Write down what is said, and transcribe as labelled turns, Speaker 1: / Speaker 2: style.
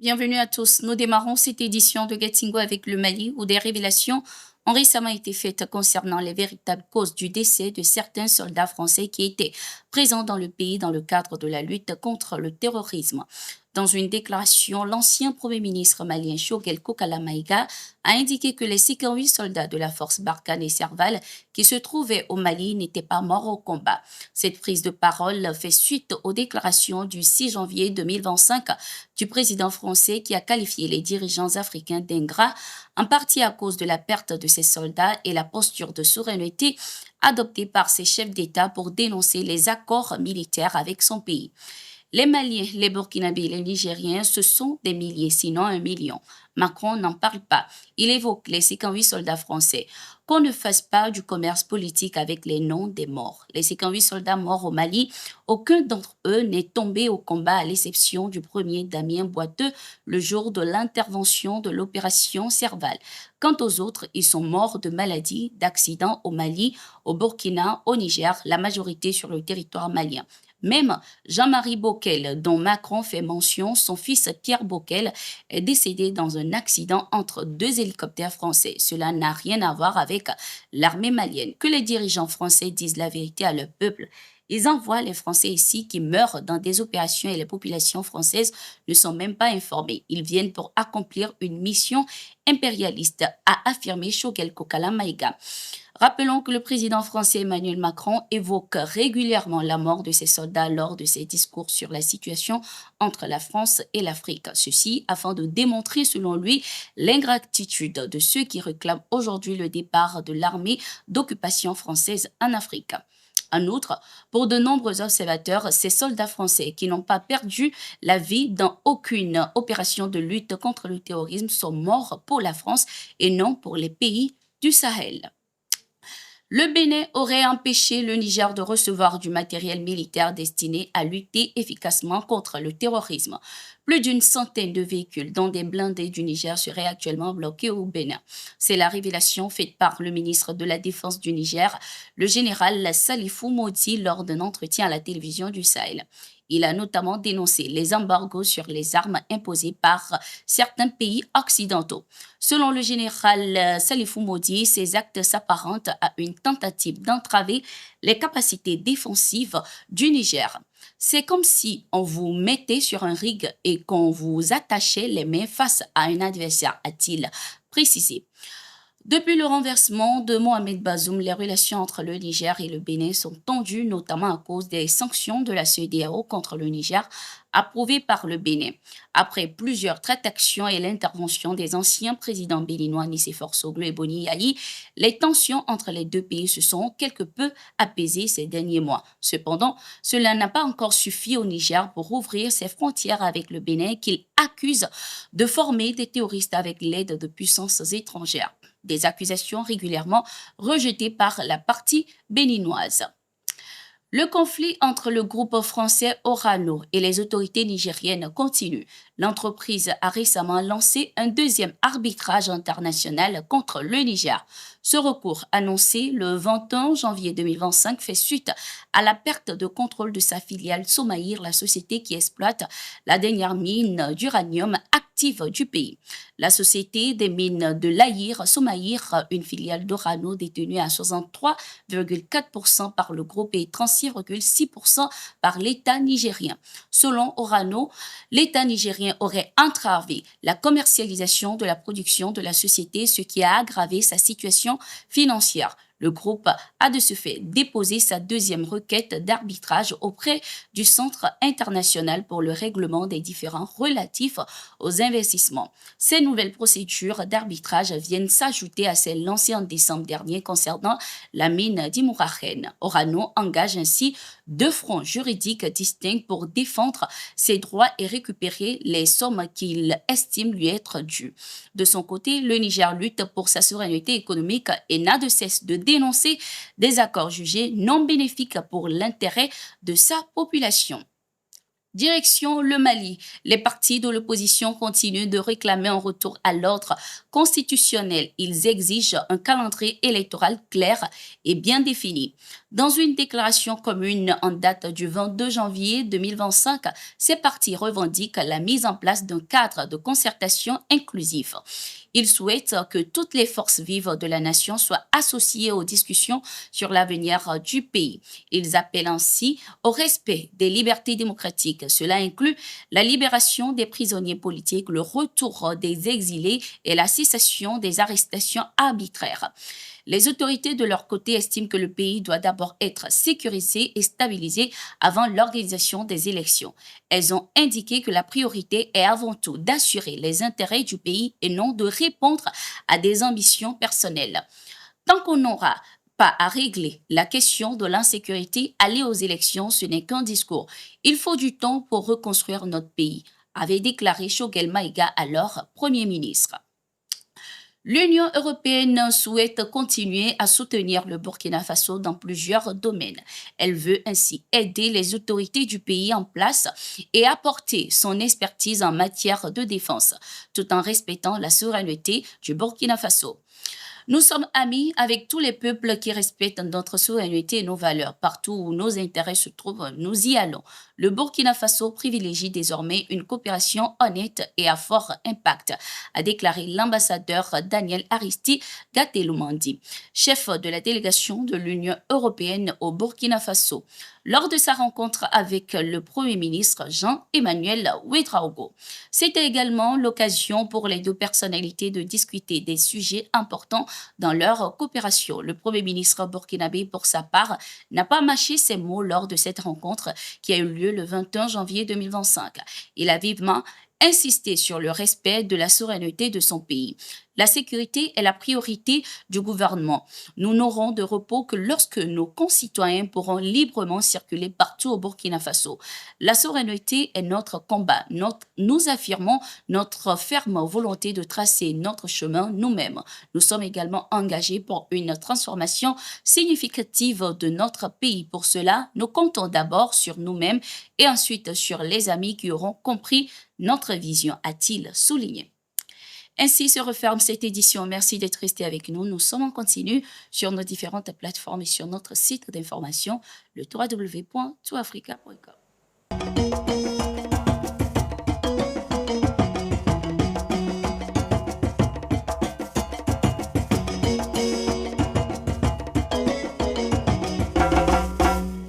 Speaker 1: Bienvenue à tous. Nous démarrons cette édition de Gettingo avec le Mali où des révélations ont récemment été faites concernant les véritables causes du décès de certains soldats français qui étaient présents dans le pays dans le cadre de la lutte contre le terrorisme. Dans une déclaration, l'ancien Premier ministre malien Choguel Kokala Maïga a indiqué que les 58 soldats de la force Barkhane et Serval qui se trouvaient au Mali n'étaient pas morts au combat. Cette prise de parole fait suite aux déclarations du 6 janvier 2025 du président français qui a qualifié les dirigeants africains d'ingrats, en partie à cause de la perte de ses soldats et la posture de souveraineté adoptée par ses chefs d'État pour dénoncer les accords militaires avec son pays. Les Maliens, les Burkinabés et les Nigériens, ce sont des milliers, sinon 1 million. Macron n'en parle pas. Il évoque les 58 soldats français. Qu'on ne fasse pas du commerce politique avec les noms des morts. Les 58 soldats morts au Mali, aucun d'entre eux n'est tombé au combat à l'exception du premier Damien Boiteux le jour de l'intervention de l'opération Serval. Quant aux autres, ils sont morts de maladies, d'accidents au Mali, au Burkina, au Niger, la majorité sur le territoire malien. Même Jean-Marie Bockel, dont Macron fait mention, son fils Pierre Bockel, est décédé dans un accident entre deux hélicoptères français. Cela n'a rien à voir avec l'armée malienne. Que les dirigeants français disent la vérité à leur peuple. Ils envoient les Français ici qui meurent dans des opérations et les populations françaises ne sont même pas informées. Ils viennent pour accomplir une mission impérialiste, a affirmé Choguel Kokala Maïga. Rappelons que le président français Emmanuel Macron évoque régulièrement la mort de ses soldats lors de ses discours sur la situation entre la France et l'Afrique. Ceci afin de démontrer, selon lui, l'ingratitude de ceux qui réclament aujourd'hui le départ de l'armée d'occupation française en Afrique. En outre, pour de nombreux observateurs, ces soldats français qui n'ont pas perdu la vie dans aucune opération de lutte contre le terrorisme sont morts pour la France et non pour les pays du Sahel. Le Bénin aurait empêché le Niger de recevoir du matériel militaire destiné à lutter efficacement contre le terrorisme. Plus d'une centaine de véhicules, dont des blindés du Niger, seraient actuellement bloqués au Bénin. C'est la révélation faite par le ministre de la Défense du Niger, le général Salifou Modi, lors d'un entretien à la télévision du Sahel. Il a notamment dénoncé les embargos sur les armes imposés par certains pays occidentaux. Selon le général Salifou Modi, ces actes s'apparentent à une tentative d'entraver les capacités défensives du Niger. C'est comme si on vous mettait sur un ring et qu'on vous attachait les mains face à un adversaire, a-t-il précisé. Depuis le renversement de Mohamed Bazoum, les relations entre le Niger et le Bénin sont tendues, notamment à cause des sanctions de la CEDEAO contre le Niger, approuvées par le Bénin. Après plusieurs tractations et l'intervention des anciens présidents béninois Nicéphore Soglo et Boni Yayi, les tensions entre les deux pays se sont quelque peu apaisées ces derniers mois. Cependant, cela n'a pas encore suffi au Niger pour ouvrir ses frontières avec le Bénin qu'il accuse de former des terroristes avec l'aide de puissances étrangères. Des accusations régulièrement rejetées par la partie béninoise. Le conflit entre le groupe français Orano et les autorités nigériennes continue. L'entreprise a récemment lancé un deuxième arbitrage international contre le Niger. Ce recours, annoncé le 21 janvier 2025, fait suite à la perte de contrôle de sa filiale Somaïr, la société qui exploite la dernière mine d'uranium active du pays. La société des mines de l'Aïr, Somaïr, une filiale d'Orano détenue à 63,4% par le groupe et 36,6% par l'État nigérien. Selon Orano, l'État nigérien aurait entravé la commercialisation de la production de la société, ce qui a aggravé sa situation financière. Le groupe a de ce fait déposé sa deuxième requête d'arbitrage auprès du Centre international pour le règlement des différends relatifs aux investissements. Ces nouvelles procédures d'arbitrage viennent s'ajouter à celles lancées en décembre dernier concernant la mine d'Imourachen. Orano engage ainsi deux fronts juridiques distincts pour défendre ses droits et récupérer les sommes qu'il estime lui être dues. De son côté, le Niger lutte pour sa souveraineté économique et n'a de cesse de dénoncer des accords jugés non bénéfiques pour l'intérêt de sa population. Direction le Mali. Les partis de l'opposition continuent de réclamer un retour à l'ordre constitutionnel. Ils exigent un calendrier électoral clair et bien défini. Dans une déclaration commune en date du 22 janvier 2025, ces partis revendiquent la mise en place d'un cadre de concertation inclusif. Ils souhaitent que toutes les forces vives de la nation soient associées aux discussions sur l'avenir du pays. Ils appellent ainsi au respect des libertés démocratiques. Cela inclut la libération des prisonniers politiques, le retour des exilés et la cessation des arrestations arbitraires. Les autorités, de leur côté, estiment que le pays doit d'abord être sécurisé et stabilisé avant l'organisation des élections. Elles ont indiqué que la priorité est avant tout d'assurer les intérêts du pays et non de répondre à des ambitions personnelles. Tant qu'on n'aura pas à régler la question de l'insécurité, aller aux élections, ce n'est qu'un discours. Il faut du temps pour reconstruire notre pays, avait déclaré Choguel Maïga, alors Premier ministre. L'Union européenne souhaite continuer à soutenir le Burkina Faso dans plusieurs domaines. Elle veut ainsi aider les autorités du pays en place et apporter son expertise en matière de défense, tout en respectant la souveraineté du Burkina Faso. Nous sommes amis avec tous les peuples qui respectent notre souveraineté et nos valeurs. Partout où nos intérêts se trouvent, nous y allons. Le Burkina Faso privilégie désormais une coopération honnête et à fort impact, a déclaré l'ambassadeur Daniel Aristi Gateloumandi, chef de la délégation de l'Union européenne au Burkina Faso, lors de sa rencontre avec le Premier ministre Jean-Emmanuel Ouedraogo. C'était également l'occasion pour les deux personnalités de discuter des sujets importants dans leur coopération. Le Premier ministre burkinabé, pour sa part, n'a pas mâché ses mots lors de cette rencontre qui a eu lieu le 21 janvier 2025. Il a vivement insisté sur le respect de la souveraineté de son pays. La sécurité est la priorité du gouvernement. Nous n'aurons de repos que lorsque nos concitoyens pourront librement circuler partout au Burkina Faso. La souveraineté est notre combat. Nous affirmons notre ferme volonté de tracer notre chemin nous-mêmes. Nous sommes également engagés pour une transformation significative de notre pays. Pour cela, nous comptons d'abord sur nous-mêmes et ensuite sur les amis qui auront compris notre vision, a-t-il souligné. Ainsi se referme cette édition. Merci d'être resté avec nous. Nous sommes en continu sur nos différentes plateformes et sur notre site d'information, le www.touafrica.com.